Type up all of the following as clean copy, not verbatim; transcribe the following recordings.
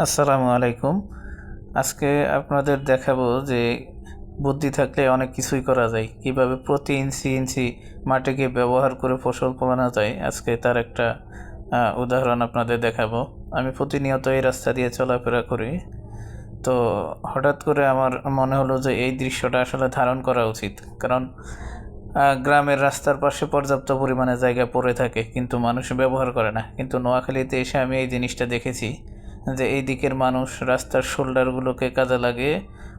আসসালামু আলাইকুম। আজকে আপনাদের দেখাবো যে বুদ্ধি থাকলে অনেক কিছুই করা যায়। কিভাবে প্রতি ইঞ্চি ইঞ্চি মাটিকে ব্যবহার করে ফসল ফলানো যায়। আজকে তার একটা উদাহরণ আপনাদের দেখাবো। আমি প্রতিনিয়ত এই রাস্তা দিয়ে চলাফেরা করি। তো হঠাৎ করে আমার মনে হলো যে এই দৃশ্যটা আসলে ধারণ করা উচিত। কারণ গ্রামের রাস্তার পাশে পর্যাপ্ত পরিমাণে জায়গা পড়ে থাকে, কিন্তু মানুষ ব্যবহার করে না। কিন্তু নোয়াখালীতে এসে আমি এই জিনিসটা দেখেছি যে এই দিকের মানুষ রাস্তার শোল্ডারগুলোকে কাজে লাগিয়ে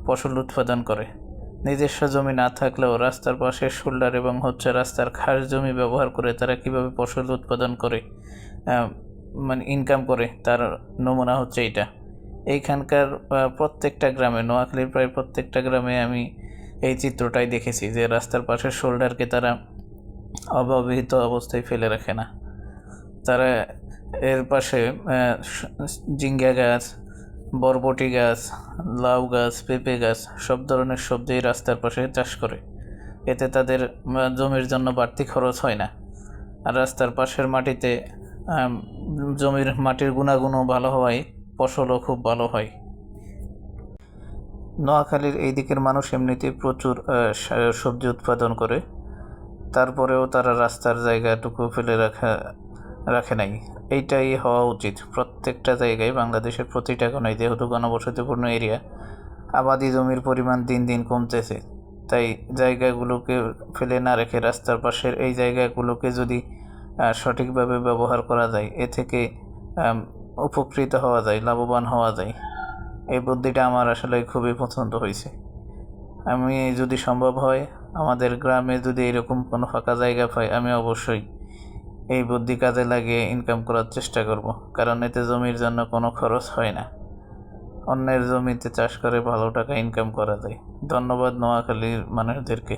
ফসল উৎপাদন করে। নিজস্ব জমি না থাকলেও রাস্তার পাশে শোল্ডার এবং রাস্তার খাস জমি ব্যবহার করে তারা কিভাবে ফসল উৎপাদন করে, মানে ইনকাম করে, তার নমুনা হচ্ছে এইটা। এইখানকার প্রত্যেকটা গ্রামে, নোয়াখালীর প্রায় প্রত্যেকটা গ্রামে আমি এই চিত্রটাই দেখেছি যে রাস্তার পাশের শোল্ডারকে তারা অব্যবহৃত অবস্থায় ফেলে রাখে না। তারা এর পাশে জিঙ্গা গাছ, বরবটি গাছ, লাউ গাছ, পেঁপে গাছ, সব ধরনের সবজি রাস্তার পাশে চাষ করে। এতে তাদের জমির জন্য বাড়তি খরচ হয় না। আর রাস্তার পাশের মাটিতে জমির মাটির গুণাগুণও ভালো হওয়ায় ফসলও খুব ভালো হয়। নোয়াখালীর এই দিকের মানুষ এমনিতেই প্রচুর সবজি উৎপাদন করে, তারপরেও তারা রাস্তার জায়গাটুকু ফেলে রাখে নাই। এইটাই হওয়া উচিত প্রত্যেকটা জায়গায়, বাংলাদেশের প্রতিটা কোণায়। যেহেতু ঘনবসতিপূর্ণ এরিয়া, আবাদি জমির পরিমাণ দিন দিন কমতেছে, তাই জায়গাগুলোকে ফেলে না রেখে রাস্তার পাশের এই জায়গাগুলোকে যদি সঠিকভাবে ব্যবহার করা যায়, এ থেকে উপকৃত হওয়া যায়, লাভবান হওয়া যায়। এই বুদ্ধিটা আমার আসলে খুবই পছন্দ হয়েছে। আমি যদি সম্ভব হয়, আমাদের গ্রামে যদি এরকম কোনো ফাঁকা জায়গা পাই, আমি অবশ্যই এই বুদ্ধি কাজে লাগিয়ে ইনকাম করার চেষ্টা করব। কারণ এতে জমির জন্য কোনো খরচ হয় না। অন্যের জমিতে চাষ করে ভালো টাকা ইনকাম করা যায়। ধন্যবাদ নোয়াখালীর মানুষদেরকে।